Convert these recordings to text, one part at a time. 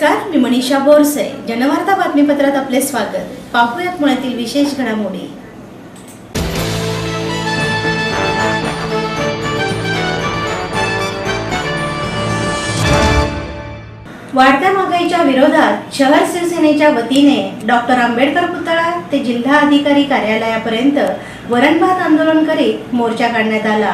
नमस्कार, मी मनीषा बोरसे. जनवार्ता बातमीपत्रात आपले स्वागत. पाहूयात पुण्यातील विशेष घडामोडी. वाढत्या महागाईच्या विरोधात शहर शिवसेनेच्या वतीने डॉक्टर आंबेडकर पुतळा ते जिल्हा अधिकारी कार्यालयापर्यंत वरणभात आंदोलन करीत मोर्चा काढण्यात आला.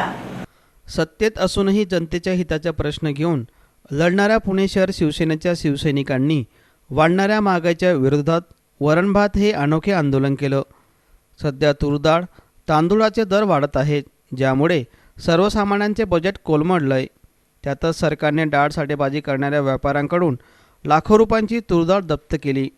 सत्तेत असूनही जनतेच्या हिताचा प्रश्न घेऊन लढणाऱ्या पुणे शहर शिवसेनेच्या शिवसैनिकांनी वाढणाऱ्या महागाईच्या विरोधात वरणभात हे अनोखे आंदोलन केलं. सध्या तूरडाळ, तांदूळाचे दर वाढत आहेत, ज्यामुळे सर्वसामान्यांचे बजेट कोलमडलंय. त्यातच सरकारने डाळ साठेबाजी करणाऱ्या व्यापाऱ्यांकडून लाखो रुपयांची तूरडाळ जप्त केली.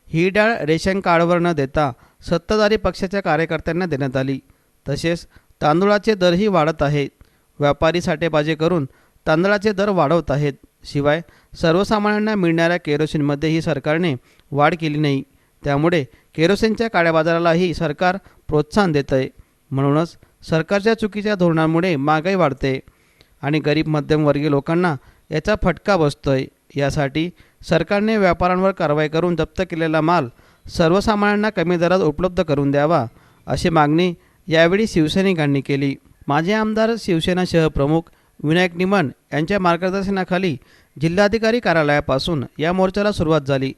ही डाळ रेशन कार्डवर न देता सत्ताधारी पक्षाच्या कार्यकर्त्यांना देण्यात आली. तसेच तांदूळाचे दरही वाढत आहेत. व्यापारी साठेबाजी करून तांदळाचे दर वाढवत आहेत. शिवाय सर्वसामान्यांना मिळणाऱ्या केरोसिनमध्येही सरकारने वाढ केली नाही. त्यामुळे केरोसिनच्या काळ्या बाजारालाही सरकार प्रोत्साहन देत आहे. म्हणूनच सरकारच्या चुकीच्या धोरणांमुळे महागाई वाढते आणि गरीब मध्यमवर्गीय लोकांना याचा फटका बसतोय. यासाठी सरकारने व्यापाऱ्यांवर कारवाई करून जप्त केलेला माल सर्वसामान्यांना कमी दरात उपलब्ध करून द्यावा, अशी मागणी यावेळी शिवसैनिकांनी केली. माजी आमदार शिवसेना शहर प्रमुख विनायक निमण यांच्या मार्गदर्शनाखाली जिल्हाधिकारी कार्यालयापासून या मोर्चाला सुरुवात झाली.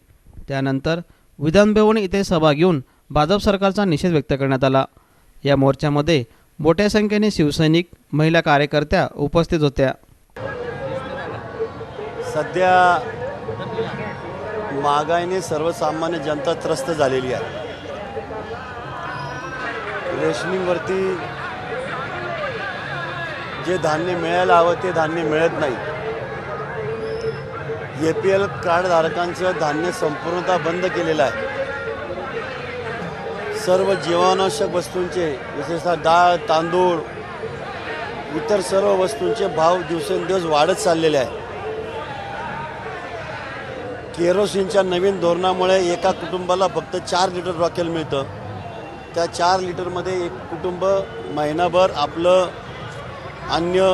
त्यानंतर विधानभवन इथे सभा घेऊन भाजप सरकारचा निषेध व्यक्त करण्यात आला. या मोर्चामध्ये मोठ्या संख्येने शिवसैनिक, महिला कार्यकर्त्या उपस्थित होत्या. सध्या महागाईने सर्वसामान्य जनता त्रस्त झालेली आहे. रेशनिंगवरती जे धान्य मिळायला हवं ते धान्य मिळत नाही. APL कार्डधारकांचं धान्य संपूर्णतः बंद केलेलं आहे. सर्व जीवनावश्यक वस्तूंचे, विशेषतः डाळ, तांदूळ, इतर सर्व वस्तूंचे भाव दिवसेंदिवस वाढत चाललेले आहे. केरोसिनच्या नवीन धोरणामुळे एका कुटुंबाला फक्त 4 लिटर रॉकेल मिळतं. त्या 4 लिटरमध्ये एक कुटुंब महिनाभर आपलं अन्य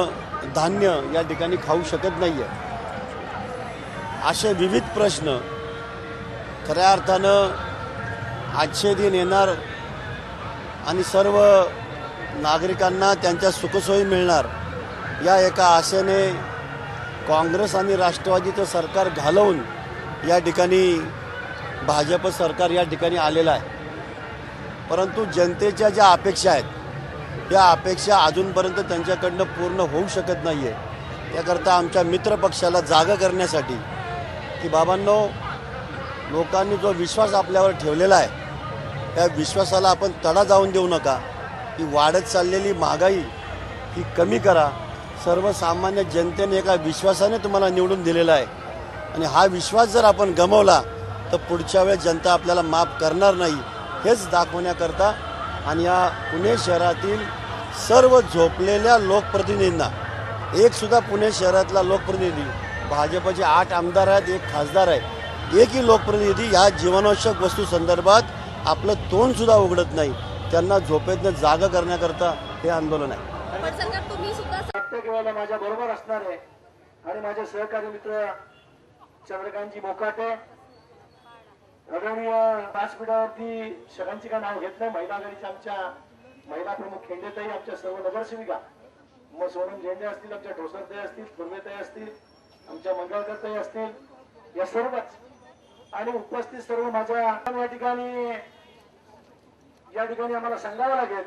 धान्य या ठिकाणी खाऊ शकत नाही आहे. असे विविध प्रश्न खऱ्या अर्थानं आजचे दिन येणार आणि सर्व नागरिकांना त्यांच्या सुखसोयी मिळणार या एका आशेने काँग्रेस आणि राष्ट्रवादीचं सरकार घालवून या ठिकाणी भाजप सरकार या ठिकाणी आलेलं आहे. परंतु जनतेच्या ज्या अपेक्षा आहेत या अपेक्षा अजूनपर्यंत त्यांच्याकडनं पूर्ण होऊ शकत नाही आहे. त्याकरता आमच्या मित्रपक्षाला जागा करण्यासाठी की बाबांनो, लोकांनी जो विश्वास आपल्यावर ठेवलेला आहे त्या विश्वासाला आपण तडा जाऊन देऊ नका. ही वाढत चाललेली महागाई ही कमी करा. सर्वसामान्य जनतेने एका विश्वासाने तुम्हाला निवडून दिलेला आहे आणि हा विश्वास जर आपण गमावला तर पुढच्या वेळेस जनता आपल्याला माफ करणार नाही, हेच दाखवण्याकरता आणि या पुणे शहरातील सर्व झोपलेल्या लोकप्रतिनिधींना, एकसुद्धा पुणे शहरातला लोकप्रतिनिधी, भाजपचे 8 आमदार आहेत, 1 खासदार आहे, एकही लोकप्रतिनिधी या जीवनावश्यक वस्तू संदर्भात आपलं तोंडसुद्धा उघडत नाही. त्यांना झोपेतनं जागा करण्याकरता हे आंदोलन आहे. प्रत्येक वेळेला माझ्या बरोबर असणार आहे आणि माझे सहकारी मित्र चंद्रकांतजी मोकाटे, आदरणीय व्यासपीठावरती सगळ्यांची काय नाव घेत नाही, महिला आघाडीच्या आमच्या महिला प्रमुख खेंडेताई, आमच्या सर्व नगरसेविका, मग सोनम झेंडे असतील, आमच्या ढोसरताई असतील, फुर्वेताई असतील, आमच्या मंगळकरताई असतील, या सर्वच आणि उपस्थित सर्व माझ्या या ठिकाणी आम्हाला सांगावं लागेल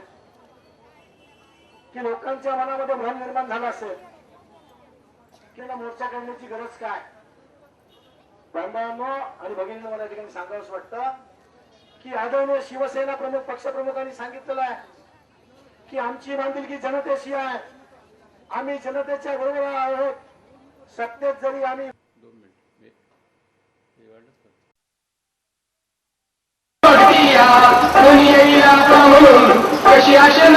की लोकांच्या मनामध्ये भ्रम निर्माण झाला असेल की मोर्चा काढण्याची गरज काय. बांधवांनो आणि भगिनींनो, मला या ठिकाणी सांगावंच वाटतं की आदरणीय शिवसेना प्रमुख पक्षप्रमुखांनी सांगितलेलं आहे की आमची बांधिलकी जनतेशी आहे, आम्ही जनतेच्या बरोबर आहोत. सत्तेत जरी आम्ही कशी आशेन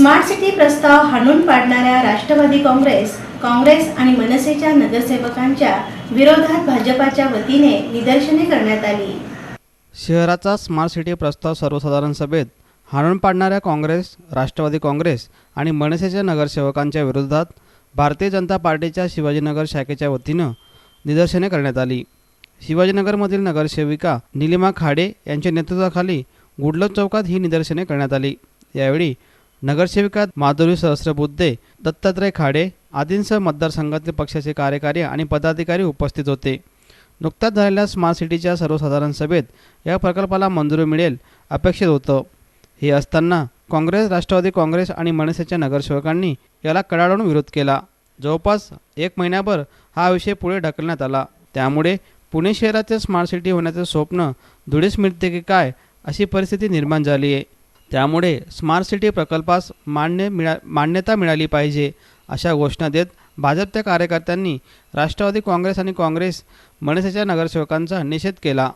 स्मार्ट सिटी प्रस्ताव हाणून पाडणाऱ्या राष्ट्रवादी काँग्रेस आणि मनसेच्या नगरसेवकांच्या विरोधात भाजपाच्या वतीने निदर्शने करण्यात आली. शहराचा स्मार्ट सिटी प्रस्ताव सर्वसाधारण सभेत हाणून पाडणाऱ्या काँग्रेस, राष्ट्रवादी काँग्रेस आणि मनसेच्या नगरसेवकांच्या विरोधात भारतीय जनता पार्टीच्या शिवाजीनगर शाखेच्या वतीनं निदर्शने करण्यात आली. शिवाजीनगरमधील नगरसेविका निलिमा खाडे यांच्या नेतृत्वाखाली गुडलज चौकात ही निदर्शने करण्यात आली. यावेळी नगरसेविका माधुरी सहस्रबुद्धे, दत्तात्रय खाडे आदींसह मतदारसंघातील पक्षाचे कार्यकारी आणि पदाधिकारी उपस्थित होते. नुकत्याच झालेल्या स्मार्ट सिटीच्या सर्वसाधारण सभेत या प्रकल्पाला मंजुरी मिळेल अपेक्षित होतं. हे असताना काँग्रेस, राष्ट्रवादी काँग्रेस आणि मनसेच्या नगरसेवकांनी याला कडाडून विरोध केला. जवळपास 1 महिन्याभर हा विषय पुढे ढकलण्यात आला. त्यामुळे पुणे शहराचे स्मार्ट सिटी होण्याचे स्वप्न धुळीस मिळते की काय अशी परिस्थिती निर्माण झाली आहे. त्यामुळे स्मार्ट सिटी प्रकल्पास मान्यता मिळाली पाहिजे अशा घोषणा देत भाजपच्या कार्यकर्त्यांनी राष्ट्रवादी काँग्रेस आणि काँग्रेस, मनसेच्या नगरसेवकांचा निषेध केला.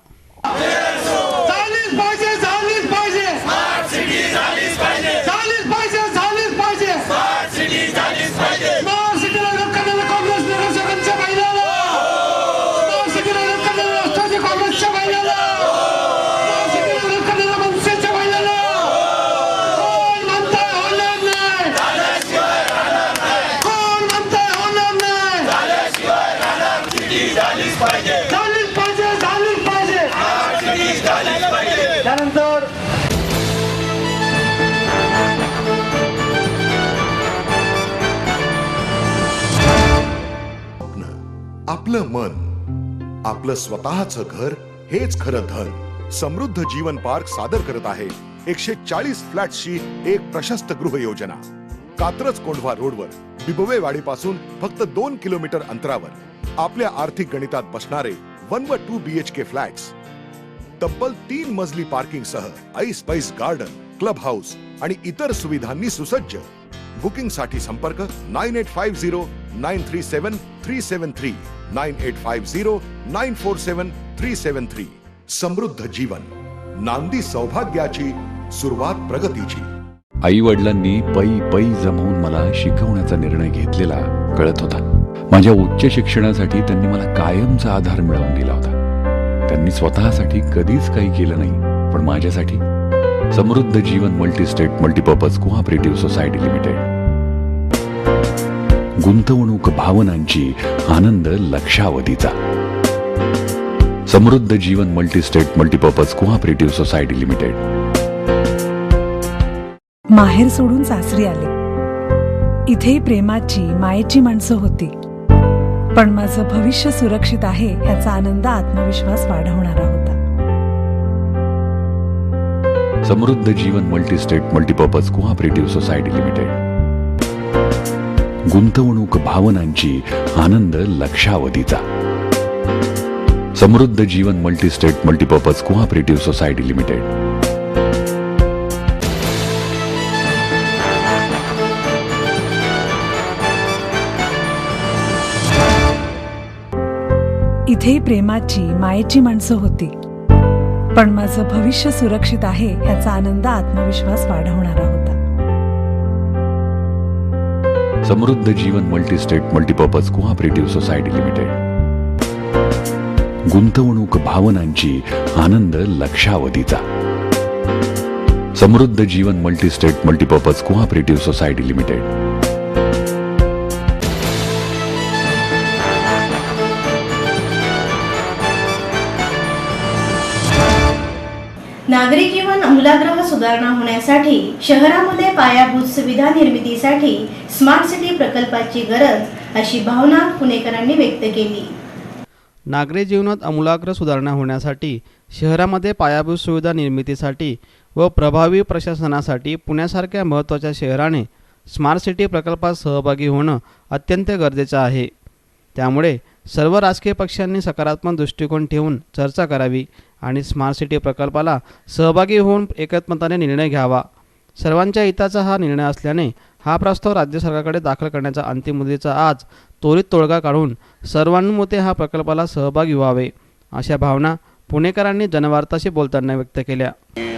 त्यानंतर आपलं मन, आपलं स्वतःचं घर हेच खरं धन. समृद्ध जीवन पार्क सादर करत आहे 140 फ्लॅट्सची एक प्रशस्त गृह योजना. कात्रज कोंढवा रोडवर बिबवेवाडीपासून फक्त 2 किलोमीटर अंतरावर आपल्या आर्थिक गणितात बसणारे 1 व 2 BHK फ्लॅट्स. तब्बल 3 मजली पार्किंग सह ऐस गार्डन, क्लब हाऊस आणि इतर सुविधांनी सुसज्ज. बुकिंग साठी संपर्क 9850937373 9850947373. समृद्ध जीवन, नांदी सौभाग्याची, सुरुवात प्रगतीची. आई वडिलांनी पै जमवून मला शिकवण्याचा निर्णय घेतलेला कळत होता. माझ्या उच्च शिक्षणासाठी त्यांनी मला कायमचा आधार मिळवून दिला होता. त्यांनी स्वतःसाठी कधीच काही केलं नाही, पण माझ्यासाठी Samruddha Jeevan multistate multipurpose cooperative society limited. गुंतवणूक भावनांची, आनंद लक्षावधीचा. Samruddha Jeevan multistate multipurpose cooperative society limited. माहेर सोडून सासरी आले. इथेही प्रेमाची, मायेची माणसं होती. पण माझं भविष्य सुरक्षित आहे याचा आनंद, आत्मविश्वास वाढवणारा होता. Samruddha Jeevan multistate multipurpose cooperative society limited. गुंतवणूक भावनांची, आनंद लक्षावधीचा. Samruddha Jeevan multistate multipurpose cooperative society limited. इथेही प्रेमाची, मायेची माणसं होती. पण माझं भविष्य सुरक्षित आहे याचा आनंद, आत्मविश्वास वाढवणारा होता. Samruddha Jeevan multistate multipurpose cooperative society limited. गुंतवणूक भावनांची, आनंद लक्षावधीचा. Samruddha Jeevan multistate multipurpose cooperative society limited. नागरी जीवन आमूलाग्र सुधारणा होण्यासाठी शहरामध्ये पायाभूत सुविधा निर्मितीसाठी स्मार्ट सिटी प्रकल्पाची गरज, अशी भावना पुणेकरांनी व्यक्त केली. नागरी जीवनात आमूलाग्र सुधारणा होण्यासाठी शहरामध्ये पायाभूत सुविधा निर्मितीसाठी व प्रभावी प्रशासनासाठी पुण्यासारख्या महत्त्वाच्या शहराने स्मार्ट सिटी प्रकल्पात सहभागी होणं अत्यंत गरजेचं आहे. त्यामुळे सर्व राजकीय पक्षांनी सकारात्मक दृष्टिकोन ठेवून चर्चा करावी आणि स्मार्ट सिटी प्रकल्पाला सहभागी होऊन एकमताने निर्णय घ्यावा. सर्वांच्या हिताचा हा निर्णय असल्याने हा प्रस्ताव राज्य सरकारकडे दाखल करण्याचा अंतिम मुदतीचा आज त्वरित तोडगा काढून सर्वानुमते हा प्रकल्पाला सहभागी व्हावे, अशा भावना पुणेकरांनी जनवार्ताशी बोलताना व्यक्त केल्या.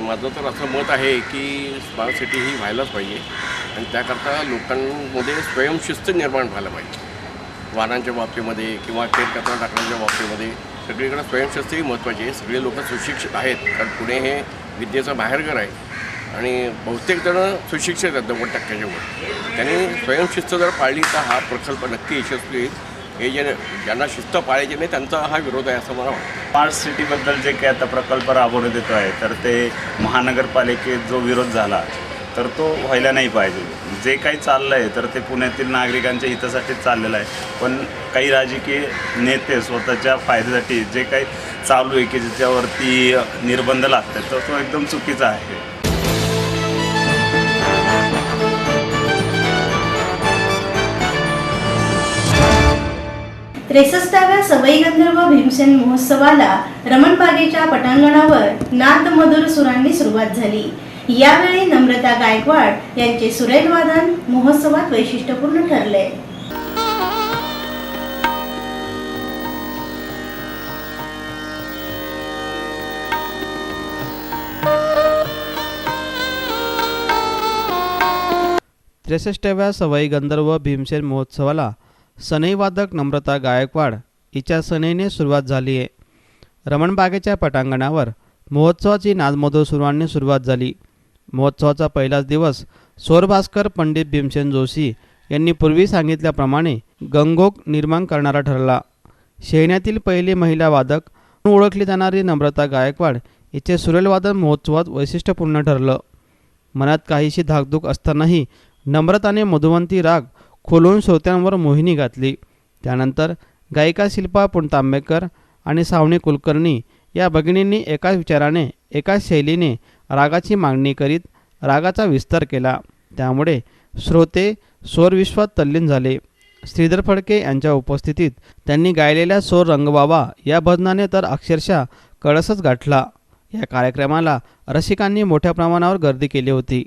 माझं तर असं मत आहे की स्मार्ट सिटी ही व्हायलाच पाहिजे आणि त्याकरता लोकांमध्ये स्वयंशिस्त निर्माण व्हायला पाहिजे. वाहनांच्या बाबतीमध्ये किंवा कचरा टाकण्याच्या बाबतीमध्ये सगळीकडे स्वयंशिस्त ही महत्त्वाची आहे. सगळे लोक सुशिक्षित आहेत, कारण पुणे हे विद्येचं बाहेरघर आहे आणि बहुतेक जणं सुशिक्षित आहेत 90% वर. त्यांनी स्वयंशिस्त जर पाळली तर हा प्रकल्प नक्की यशस्वी होईल. हे ज्यांना शिस्त पाळायची नाही त्यांचा हा विरोध आहे असं मला वाटतं. स्मार्ट सिटीबद्दल जे काही आता प्रकल्प राबवण्यात येतो आहे तर ते महानगरपालिकेत जो विरोध झाला तर तो व्हायला नाही पाहिजे. जे काही चाललं आहे तर ते पुण्यातील नागरिकांच्या हितासाठीच चाललेलं आहे. पण काही राजकीय नेते स्वतःच्या फायद्यासाठी जे काही चालू आहे की ज्याच्यावरती निर्बंध लागतात तर तो एकदम चुकीचा आहे. 63व्या सवाई गंधर्व भीमसेन महोत्सवाला रमणबागेच्या पटांगणावर नादमधुर सुरांनी सुरुवात झाली. यावेळी नम्रता गायकवाड यांचे सुरेल वादन महोत्सवात वैशिष्ट्यपूर्ण ठरले. त्रेसष्टव्या सवाई गंधर्व भीमसेन महोत्सवाला सनईवादक नम्रता गायकवाड हिच्या सनईने सुरुवात झाली आहे. रमणबागेच्या पटांगणावर महोत्सवाची नादमधुर सुरांनी सुरुवात झाली. महोत्सवाचा पहिलाच दिवस स्वरभास्कर पंडित भीमसेन जोशी यांनी पूर्वी सांगितल्याप्रमाणे गंगोक निर्माण करणारा ठरला. शहण्यातील पहिली महिला वादक म्हणून ओळखली जाणारी नम्रता गायकवाड हिचे सुरेलवादन महोत्सवात वैशिष्ट्यपूर्ण ठरलं. मनात काहीशी धाकधूक असतानाही नम्रताने मधुवंती राग खोलून श्रोत्यांवर मोहिनी घातली. त्यानंतर गायिका शिल्पा पुणतांबेकर आणि सावनी कुलकर्णी या भगिनींनी एकाच विचाराने एकाच शैलीने रागाची मागणी करीत रागाचा विस्तार केला. त्यामुळे श्रोते स्वरविश्वात तल्लीन झाले. श्रीधर फडके यांच्या उपस्थितीत त्यांनी गायलेल्या सोर रंगबाबा या भजनाने तर अक्षरशः कळसच गाठला. या कार्यक्रमाला रसिकांनी मोठ्या प्रमाणावर गर्दी केली होती.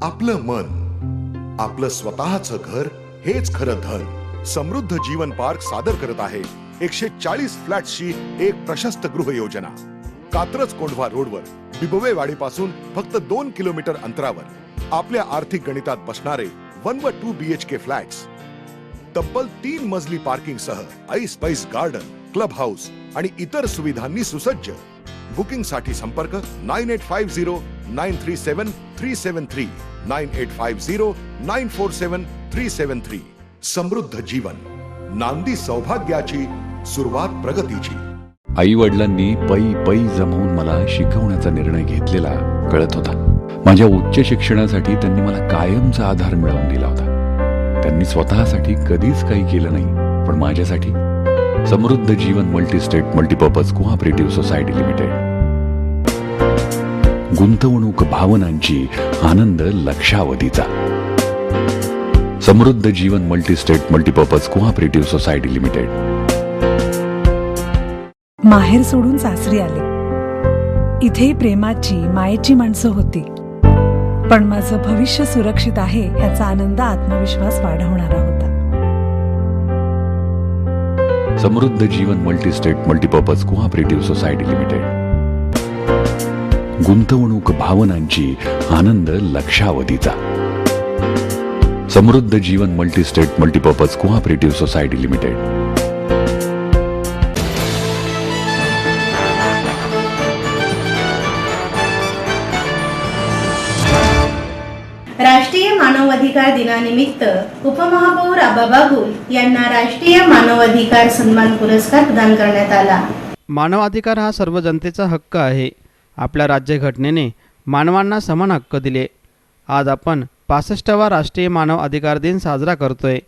आपलं मन आपलं स्वतःचं घर हेच खरं धन. समृद्ध जीवन पार्क सादर करत आहे 140 फ्लॅट्सची एक प्रशस्त गृह योजना. कात्रज कोंढवा रोडवर बिबवेवाडीपासून फक्त 2 किलोमीटर अंतरावर आपल्या आर्थिक गणितात बसणारे 1 व 2 BHK फ्लॅट्स. तब्बल 3 मजली पार्किंग सह ऐस पैस गार्डन, क्लब हाऊस आणि इतर सुविधांनी सुसज्ज. बुकिंग साठी संपर्क 9850937373 9850947373. समृद्ध जीवन, नांदी सौभाग्याची, सुरुवात प्रगतीची. आई वडिलांनी पै पै जमवून मला शिकवण्याचा निर्णय घेतलेला कळत होता. माझ्या उच्च शिक्षणासाठी त्यांनी मला कायमचा आधार मिळवून दिला होता. त्यांनी स्वतःसाठी कधीच काही केलं नाही, पण माझ्यासाठी Samruddha Jeevan multistate multipurpose cooperative society limited. गुंतवणूक भावनांची, आनंद लक्षावधीचा. Samruddha Jeevan multistate multipurpose cooperative society limited. माहेर सोडून सासरी आले. इथेही प्रेमाची, मायेची माणसं होती. पण माझं भविष्य सुरक्षित आहे याचा आनंद, आत्मविश्वास वाढवणारा होता. Samruddha Jeevan multistate multipurpose cooperative society limited. गुंतवणूक भावनांची, आनंद लक्षावधीचा. Samruddha Jeevan multistate multipurpose cooperative society limited. राष्ट्रीय मानवाधिकार दिनानिमित्त उपमहापौर आबा बागुल यांना राष्ट्रीय मानवाधिकार सन्मान पुरस्कार प्रदान करण्यात आला. मानवाधिकार हा सर्व जनतेचा हक्क आहे. आपल्या राज्यघटनेने मानवांना समान हक्क दिले. आज आपण 65वा राष्ट्रीय मानव अधिकार दिन साजरा करतोय.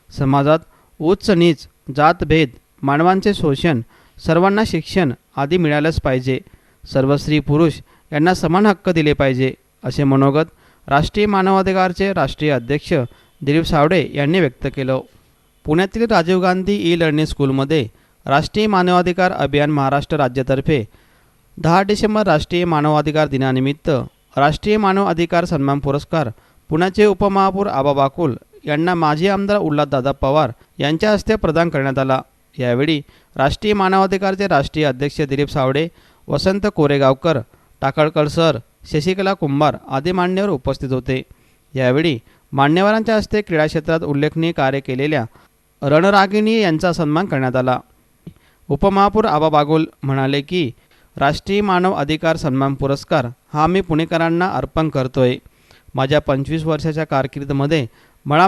समाजात उच्च नीच, जातभेद, मानवांचे शोषण, सर्वांना शिक्षण आदी मिळालंच पाहिजे. सर्व स्त्री पुरुष यांना समान हक्क दिले पाहिजे, असे मनोगत राष्ट्रीय मानवाधिकारचे राष्ट्रीय अध्यक्ष दिलीप सावडे यांनी व्यक्त केलं. पुण्यातील राजीव गांधी ई-लर्निंग स्कूलमध्ये राष्ट्रीय मानवाधिकार अभियान महाराष्ट्र राज्यातर्फे 10 डिसेंबर राष्ट्रीय मानवाधिकार दिनानिमित्त राष्ट्रीय मानव अधिकार सन्मान पुरस्कार पुण्याचे उपमहापौर आबा बागुल यांना माजी आमदार उल्हासदादा पवार यांच्या हस्ते प्रदान करण्यात आला. यावेळी राष्ट्रीय मानवाधिकारचे राष्ट्रीय अध्यक्ष दिलीप सावडे, वसंत कोरेगावकर, टाकळकर सर, शशिकला कुंभार आदी मान्यवर उपस्थित होते. यावेळी मान्यवरांच्या हस्ते क्रीडा क्षेत्रात उल्लेखनीय कार्य केलेल्या रणरागिणी यांचा सन्मान करण्यात आला. उपमहापौर आबा बागुल म्हणाले की राष्ट्रीय मानव अधिकार सन्मान पुरस्कार हा मी पुणेकरांना अर्पण करतोय. माझ्या 25 वर्षाच्या कारकिर्दीमध्ये मला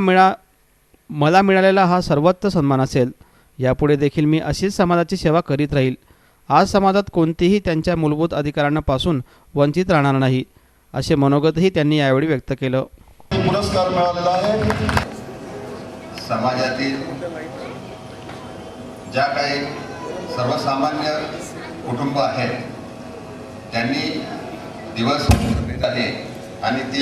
मिळालेला हा सर्वोच्च सन्मान असेल. यापुढे देखील मी अशीच समाजाची सेवा करीत राहील. आज समाजात कोणतीही त्यांच्या मूलभूत अधिकारांपासून वंचित राहणार नाही, असे मनोगतही त्यांनी यावेळी व्यक्त केलं. पुरस्कार मिळालेला आहे. समाजातील ज्या काही सर्वसामान्य कुटुंब आहेत त्यांनी दिवस आहे आणि ती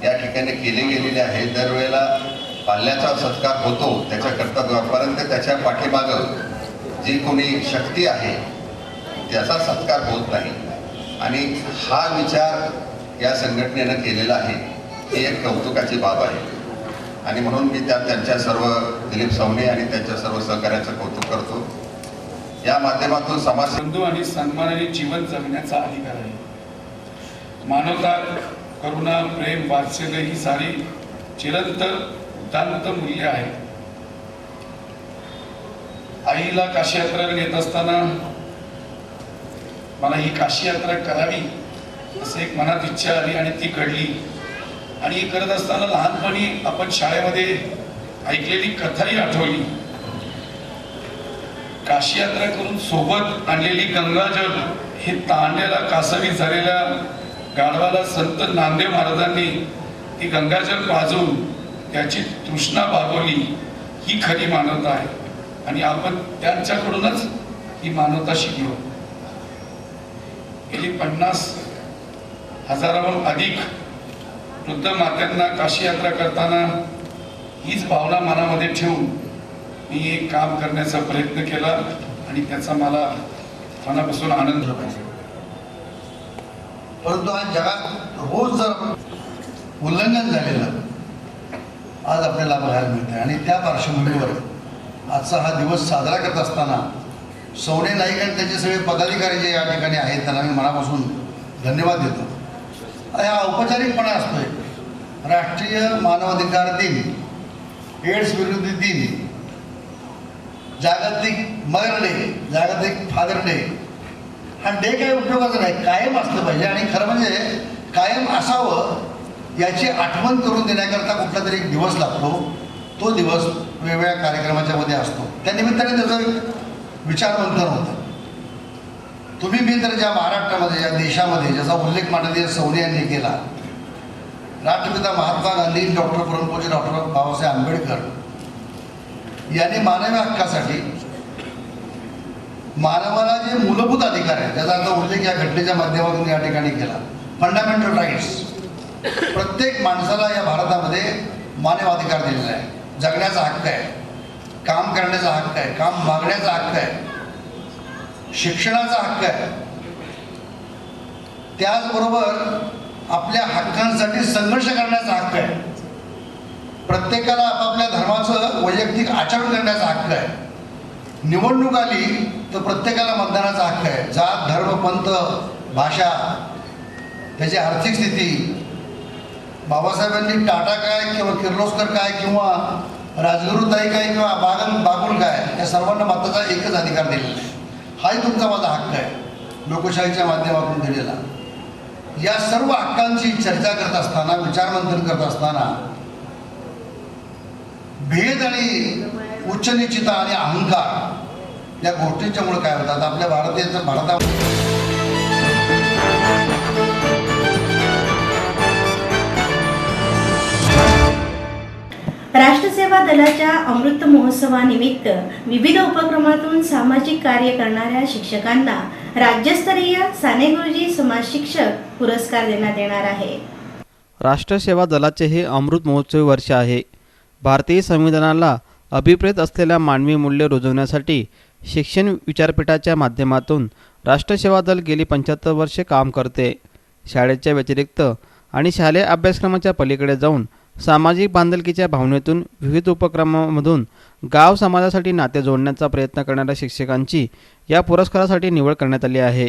या ठिकाणी केले गेलेले आहे. दरवेळेला पाल्याचा सत्कार होतो त्याच्याकरता जोपर्यंत त्याच्या पाठीमागं जी कोणी शक्ती आहे त्याचा सत्कार होत नाही आणि हा विचार या संघटनेनं केलेला आहे. ही एक कौतुकाची बाब आहे आणि म्हणून मी त्यांच्या सर्व दिलीप सावणे आणि त्यांच्या सर्व सहकार्याचं कौतुक करतो. या माध्यमातून समाज बंधू आणि सन्मानाने जीवन जगण्याचा अधिकार आहे. मानवता, करुणा, प्रेम, वात्सल्य ही सारी चिरंतन उदात्त मूल्य आहे. आईला काशी यात्रेला नेत असताना मला ही काशी यात्रा करावी असं एक मनात इच्छा आली आणि ती घडली. आणि करत असताना लहानपणी आपण शाळेमध्ये ऐकलेली कथाही आठवली. काशी यात्रा करून सोबत आणलेली गंगाजल हे तांड्याला कासवी झालेल्या गाढवाला संत नामदेव महाराजांनी ती गंगाजल पाजून त्याची तृष्णा भागवली. ही खरी मानवता आहे आणि आपण त्यांच्याकडूनच ही मानवता शिकलो. गेली 50,000हून अधिक वृद्ध मात्यांना काशी यात्रा करताना हीच भावना मनामध्ये ठेवून मी एक काम करण्याचा प्रयत्न केला आणि त्याचा मला मनापासून आनंद होतो. परंतु आज जगात रोज जर उल्लंघन झालेलं आज आपल्याला बघायला मिळत आहे. आणि त्या पार्श्वभूमीवर आजचा हा दिवस साजरा करत असताना सौने नाईक आणि त्यांचे सगळे पदाधिकारी जे या ठिकाणी आहेत त्यांना मी मनापासून धन्यवाद देतो. हा औपचारिकपणा असतोय. राष्ट्रीय मानवाधिकार दिन, एड्स विरोधी दिन, जागतिक मदर डे, जागतिक फादर डे, हा डे काही उपयोगाचा नाही, कायम असलं पाहिजे. आणि खरं म्हणजे कायम असावं याची आठवण करून देण्याकरता कुठला तरी एक दिवस लागतो. तो दिवस वेगवेगळ्या कार्यक्रमाच्या मध्ये असतो. त्या निमित्ताने त्याचं विचारमंथन होतं. तुम्ही मी तर ज्या महाराष्ट्रामध्ये, या देशामध्ये ज्याचा उल्लेख माननीय सौने यांनी केला, राष्ट्रपिता महात्मा गांधी, डॉक्टर परमपूज्य डॉक्टर बाबासाहेब आंबेडकर यांनी मानवी हक्कासाठी, मानवाला जे मूलभूत अधिकार आहेत त्याचा आता उल्लेख या घटनेच्या माध्यमातून या ठिकाणी केला. फंडामेंटल राईट्स, प्रत्येक माणसाला या भारतामध्ये मानव अधिकार दिलेला आहे. जगण्याचा हक्क आहे, काम करण्याचा हक्क आहे, काम मागण्याचा हक्क आहे, शिक्षणाचा हक्क आहे. त्याचबरोबर आपल्या हक्कांसाठी संघर्ष करण्याचा हक्क आहे. प्रत्येकाला आपापल्या धर्माचं वैयक्तिक आचरण करण्याचा हक्क आहे. निवडणूक आली तर प्रत्येकाला मतदानाचा हक्क आहे. जात, धर्म, पंथ, भाषा, त्याची आर्थिक स्थिती, बाबासाहेबांनी टाटा काय किंवा किर्लोस्कर काय किंवा राजगुरुताई काय किंवा बागुल काय, या सर्वांना मताचा एकच अधिकार दिलेला आहे. हाही तुमचा माझा हक्क आहे, लोकशाहीच्या माध्यमातून दिलेला. या सर्व हक्कांची चर्चा करत असताना, विचारमंथन करत असताना भेद आणि उच्चनीचता आणि अहंकार या गोष्टींच्यामुळे काय होतात आपल्या भारतामध्ये. राष्ट्रसेवा दलाच्या अमृत महोत्सवानिमित्त विविध उपक्रमातून सामाजिक कार्य करणाऱ्या शिक्षकांना राज्यस्तरीय साने गुरुजी समाज शिक्षक पुरस्कार देण्यात येणार आहे. राष्ट्रसेवा दलाचे हे अमृत महोत्सवी वर्ष आहे. भारतीय संविधानाला अभिप्रेत असलेल्या मानवी मूल्य रुजवण्यासाठी शिक्षण विचारपीठाच्या माध्यमातून राष्ट्रसेवा दल गेली 75 वर्षे काम करते. शाळेच्या व्यतिरिक्त आणि शालेय अभ्यासक्रमाच्या पलीकडे जाऊन सामाजिक बांधिलकीच्या भावनेतून विविध उपक्रमांमधून गाव समाजासाठी नाते जोडण्याचा प्रयत्न करणाऱ्या शिक्षकांची या पुरस्कारासाठी निवड करण्यात आली आहे.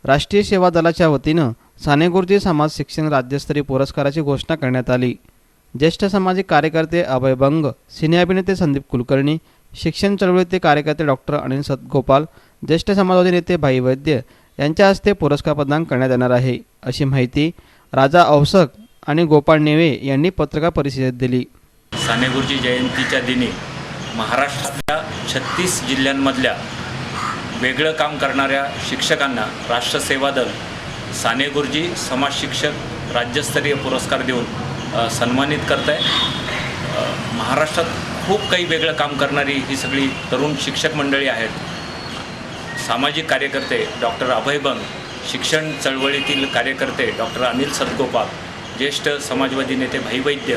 राष्ट्रीय सेवा दलाच्या वतीनं साने गुरुजी समाज शिक्षण राज्यस्तरीय पुरस्काराची घोषणा करण्यात आली. ज्येष्ठ सामाजिक कार्यकर्ते अभय बंग, सिने अभिनेते संदीप कुलकर्णी, शिक्षण चळवळीचे कार्यकर्ते डॉक्टर अनिल सतगोपाल, ज्येष्ठ समाजवादी नेते भाई वैद्य यांच्या हस्ते पुरस्कार प्रदान करण्यात येणार आहे, अशी माहिती राजा औसक आणि गोपाळ नेवे यांनी पत्रकार परिषदेत दिली. साने गुरुजी जयंतीच्या दिनी महाराष्ट्रातल्या 36 जिल्ह्यांमधल्या वेगळं काम करणाऱ्या शिक्षकांना राष्ट्रसेवा दल साने गुरुजी समाज शिक्षक राज्यस्तरीय पुरस्कार देऊन सन्मानित करत आहे. महाराष्ट्रात खूप काही वेगळं काम करणारी ही सगळी तरुण शिक्षक मंडळी आहेत. सामाजिक कार्यकर्ते डॉक्टर अभय बंग, शिक्षण चळवळीतील कार्यकर्ते डॉक्टर अनिल सतगोपाल, ज्येष्ठ समाजवादी नेते भाई वैद्य,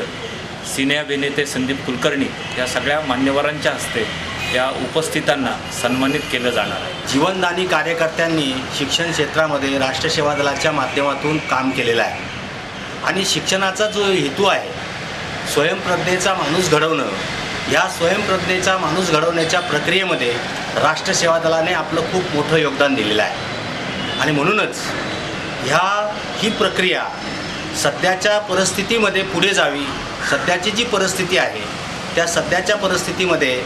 सिने अभिनेते संदीप कुलकर्णी या सगळ्या मान्यवरांच्या हस्ते या उपस्थितांना सन्मानित केलं जाणार आहे. जीवनदानी कार्यकर्त्यांनी शिक्षण क्षेत्रामध्ये राष्ट्रसेवा दलाच्या माध्यमातून काम केलेलं आहे आणि शिक्षणाचा जो हेतू आहे स्वयंप्रज्ञेचा माणूस घडवणं, या स्वयंप्रज्ञेचा माणूस घडवण्याच्या प्रक्रियेमध्ये राष्ट्रसेवा दलाने आपलं खूप मोठं योगदान दिलेलं आहे. आणि म्हणूनच ही प्रक्रिया सध्याच्या परिस्थितीमध्ये पुढे जावी. सध्याची जी परिस्थिती आहे त्या सध्याच्या परिस्थितीमध्ये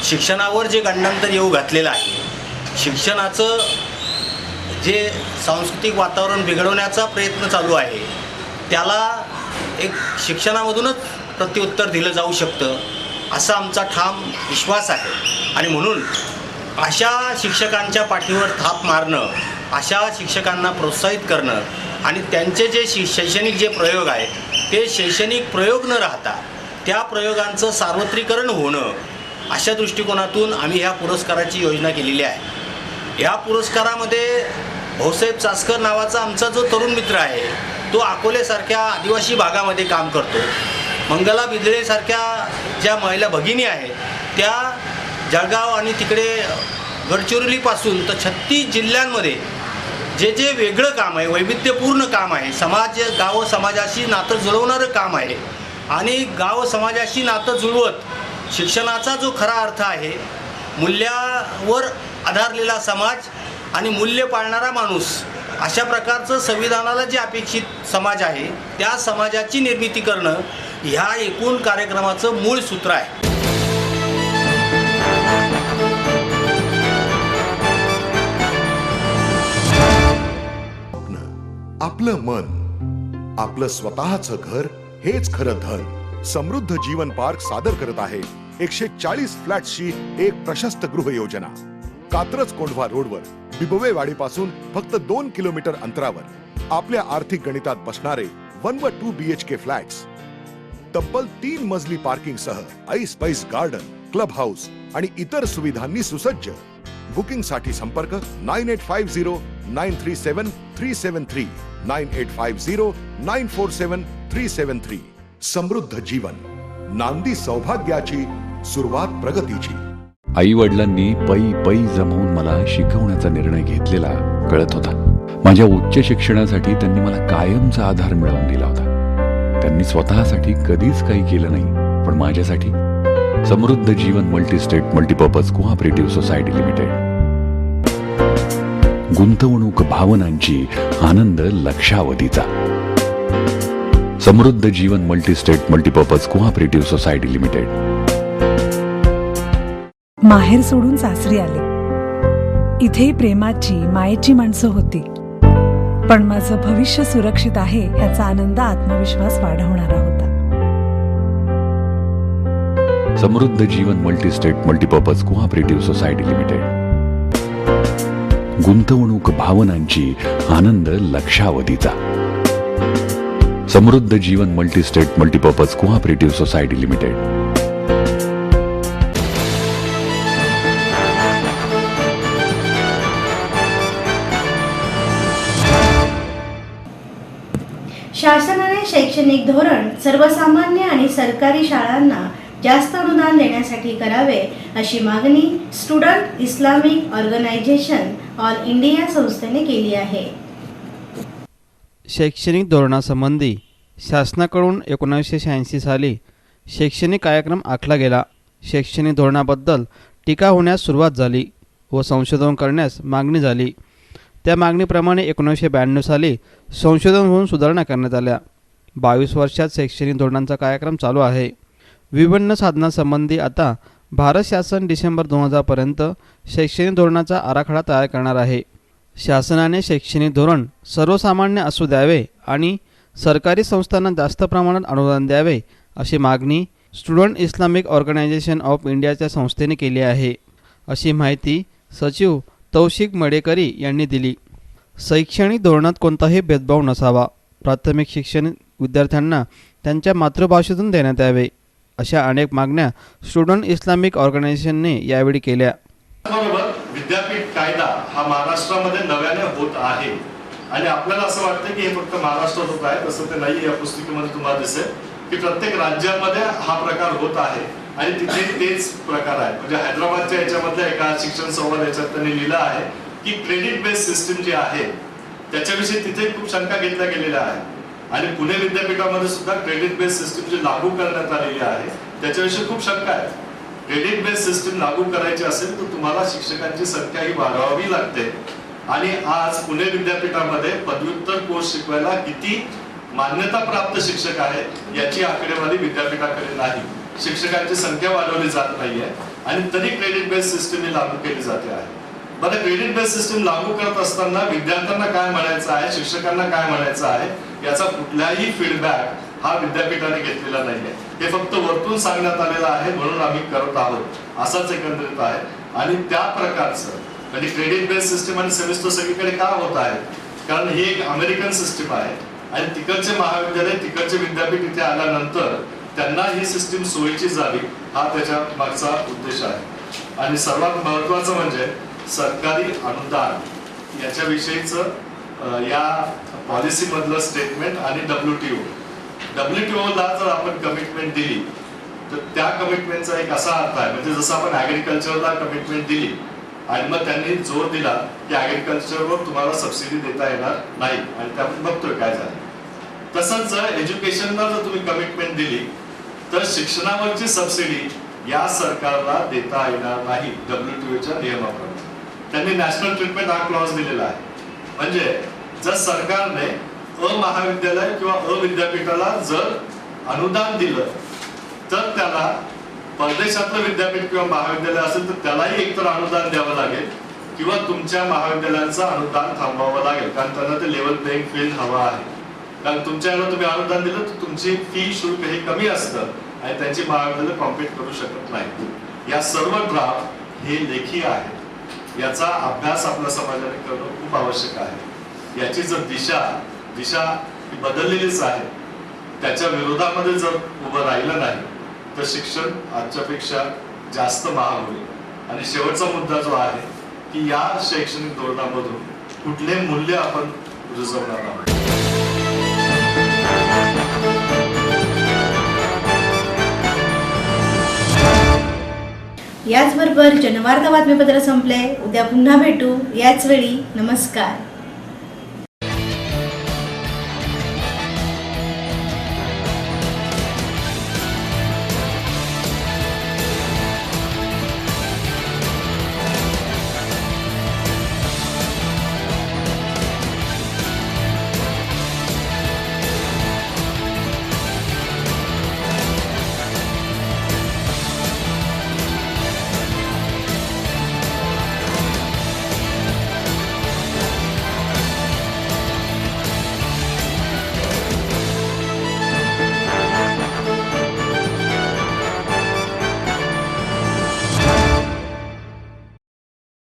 शिक्षणावर जे गंडांतर येऊ घातलेलं आहे, शिक्षणाचं जे सांस्कृतिक वातावरण बिघडवण्याचा प्रयत्न चालू आहे, त्याला एक शिक्षणामधूनच प्रत्युत्तर दिलं जाऊ शकतं असा आमचा ठाम विश्वास आहे. आणि म्हणून अशा शिक्षकांच्या पाठीवर थाप मारणं, अशा शिक्षकांना प्रोत्साहित करणं आणि त्यांचे जे शैक्षणिक जे प्रयोग आहेत ते शैक्षणिक प्रयोग न राहता त्या प्रयोगांचं सार्वत्रिकरण होणं, अशा दृष्टिकोनातून आम्ही ह्या पुरस्काराची योजना केलेली आहे. या पुरस्कारामध्ये भाऊसाहेब चासकर नावाचा आमचा जो तरुण मित्र आहे तो अकोलेसारख्या आदिवासी भागामध्ये काम करतो. मंगला बिदळेसारख्या ज्या महिला भगिनी आहेत त्या जळगाव आणि तिकडे गडचिरोलीपासून तर 36 जिल्ह्यांमध्ये जे जे वेगळं काम आहे, वैविध्यपूर्ण काम आहे, गाव समाजाशी नातं जुळवणारं काम आहे, आणि गाव समाजाशी नातं जुळवत शिक्षणाचा जो खरा अर्थ आहे, मूल्यावर आधारलेला समाज आणि मूल्य पाळणारा माणूस, अशा प्रकारचं संविधानाला जे अपेक्षित समाज आहे त्या समाजाची निर्मिती करणं ह्या एकूण कार्यक्रमाचं मूळ सूत्र आहे. आपलं मन, आपलं स्वतःचं घर हेच खरं धन. समृद्ध जीवन पार्क सादर करत आहे 140 फ्लॅट्सची एक प्रशस्त गृह योजना. कात्रज कोंढवा रोडवर बिबवेवाडीपासून फक्त 2 किलोमीटर अंतरावर आपल्या आर्थिक गणितात बसणारे 1 व 2 BHK फ्लॅट्स. तब्बल 3 मजली पार्किंग सह ऐस पैस गार्डन, क्लब हाऊस आणि इतर सुविधांनी सुसज्ज. बुकिंग साठी संपर्क 9850937373 9850947373. समृद्ध जीवन, नांदी सौभाग्याची, सुरुवात प्रगतीची. आई वडिलांनी पै पै जमवून मला शिकवण्याचा निर्णय घेतलेला कळत होता. माझ्या उच्च शिक्षणासाठी त्यांनी मला कायमचा आधार मिळवून दिला होता. त्यांनी स्वतःसाठी कधीच काही केलं नाही, पण माझ्यासाठी Samruddha Jeevan multistate multipurpose cooperative society limited. गुंतवणूक भावनांची, आनंद लक्षावधीचा. Samruddha Jeevan multistate multipurpose cooperative society limited. माहेर सोडून सासरी आले. इथे प्रेमाची, मायेची माणसं होती, पण माझं भविष्य सुरक्षित आहे याचा आनंद, आत्मविश्वास वाढवणारा होता. Samruddha Jeevan multistate multipurpose cooperative society limited. गुंतवणूक भावनांची, आनंद लक्षावधीचा. Samruddha Jeevan multistate multipurpose cooperative society limited. शासनाने शैक्षणिक धोरण सर्वसामान्य आणि सरकारी शाळांना जास्त अनुदान देण्यासाठी करावे अशी मागणी student Islamic organisation all India संस्थेने केली आहे. शैक्षणिक धोरणासंबंधी शासनाकडून 1986 साली शैक्षणिक कार्यक्रम आखला गेला. शैक्षणिक धोरणाबद्दल टीका होण्यास सुरुवात झाली व संशोधन करण्यास मागणी झाली. त्या मागणीप्रमाणे 1992 साली संशोधन होऊन सुधारणा करण्यात आल्या. 22 वर्षात शैक्षणिक धोरणांचा कार्यक्रम चालू आहे. विभिन्न साधनांसंबंधी आता भारत शासन डिसेंबर 2000 पर्यंत शैक्षणिक धोरणाचा आराखडा तयार करणार आहे. शासनाने शैक्षणिक धोरण सर्वसामान्य असू द्यावे आणि सरकारी संस्थांना जास्त प्रमाणात अनुदान द्यावे अशी मागणी स्टुडंट इस्लामिक ऑर्गनायझेशन ऑफ इंडियाच्या संस्थेने केली आहे, अशी माहिती सचिव तौशिक मडेकरी यांनी दिली. शैक्षणिक धोरणात कोणताही भेदभाव नसावा. प्राथमिक शिक्षण विद्यार्थ्यांना त्यांच्या मातृभाषेतून देण्यात यावे, अशा अनेक मागण्या स्टुडंट इस्लामिक ऑर्गनायझेशनने यावेळी केल्या. बरोबर, विद्यापीठ कायदा हा महाराष्ट्रामध्ये नव्याने होत आहे आणि आपल्याला असं वाटतं की हे फक्त महाराष्ट्रात होत आहे, तसं ते नाही. या पुस्तिकेमध्ये तुम्हाला दिसेल की प्रत्येक राज्यामध्ये हा प्रकार होत आहे आणि तिथे तेच प्रकार आहे. म्हणजे हैदराबादच्या याच्यामधल्या एका शिक्षण संवाद याच्यात त्यांनी लिहिलं आहे की क्रेडिट बेस्ड सिस्टीम जी आहे त्याच्याविषयी तिथे खूप शंका घेतल्या गेलेल्या आहेत आणि पुणे विद्यापीठामध्ये सुद्धा क्रेडिट बेस्ड सिस्टीम जी लागू करण्यात आलेली आहे त्याच्याविषयी खूप शंका आहेत. क्रेडिट बेस्ड सिस्टीम लागू करायची असेल तर तुम्हाला शिक्षकांची संख्या ही वाढवावी लागते आणि आज पुणे विद्यापीठामध्ये पदव्युत्तर कोर्स शिकवायला किती मान्यता प्राप्त शिक्षक आहेत याची आकडेवारी विद्यापीठाकडे नाही. शिक्षकांची संख्या वाढवली जात नाहीये आणि तरी क्रेडिट बेस्ड सिस्टीम ही लागू केली जाते आहे. बरं, क्रेडिट बेस्ड सिस्टीम लागू करत असताना विद्यार्थ्यांना काय म्हणायचं आहे, शिक्षकांना काय म्हणायचं आहे याचा कुठलाही फीडबॅक हा विद्यापीठाने घेतलेला नाहीये. हे फक्त वरतून सांगण्यात आलेलं आहे म्हणून आम्ही करत आहोत असाच एकंदरीत आहे. आणि त्या प्रकारचं म्हणजे क्रेडिट बेस्ड सिस्टीम आणि सेमिस्टर सगळीकडे का होत आहे, कारण ही एक अमेरिकन सिस्टीम आहे आणि तिकडचे महाविद्यालय तिकडचे विद्यापीठ इथे आल्यानंतर त्यांना ही सिस्टीम सोयीची जावी हा त्याच्या मागचा उद्देश आहे. आणि सर्वात महत्वाचं म्हणजे सरकारी अनुदान याच्याविषयीचं या पॉलिसी मधलं स्टेटमेंट आणि WTOला जर आपण कमिटमेंट दिली तर त्या कमिटमेंटचा एक असा अर्थ आहे, म्हणजे जसं आपण ऍग्रिकल्चरला कमिटमेंट दिली आणि मग त्यांनी जोर दिला की ऍग्रिकल्चरवर तुम्हाला सबसिडी देता येणार नाही आणि ते आपण बघतोय काय झालं. तसंच जर एज्युकेशनला जर तुम्ही कमिटमेंट दिली तर शिक्षणावरची सबसिडी या सरकारला देता येणार नाही WTOच्या नियमाप्रमाणे. त्यांनी नॅशनल ट्रीटमेंट हा क्लॉज दिलेला आहे. म्हणजे जर सरकारने महाविद्यालय किंवा विद्यापीठाला जर अनुदान दिलं तर त्याला परदेशातलं विद्यापीठ किंवा महाविद्यालय असेल तर त्यालाही एकतर अनुदान द्यावं लागेल किंवा तुमच्या महाविद्यालयांचं अनुदान थांबवावं लागेल, कारण त्यांना ते लेवल प्लेइंग फील्ड हवा आहे. कारण तुमच्या याला तुम्ही अनुदान दिलं तर तुमची फी शुल्क हे कमी असतं आणि त्यांची महाविद्यालय कॉम्पीट करू शकत नाही. या सर्व ड्राफ्ट हे लेखी आहे. याचा अभ्यास आपल्या समाजाने करणं खूप आवश्यक आहे. याची जर दिशा ही बदललेलीच आहे. त्याच्या विरोधामध्ये जर उभं राहिलं नाही तर शिक्षण आजच्यापेक्षा जास्त महाग होईल. आणि शेवटचा मुद्दा जो आहे की या शैक्षणिक धोरणामधून कुठले मूल्य आपण रुजवणार आहोत. याचबरोबर जनवार्ता बातमीपत्र संपले. उद्या पुन्हा भेटू याच वेळी. नमस्कार.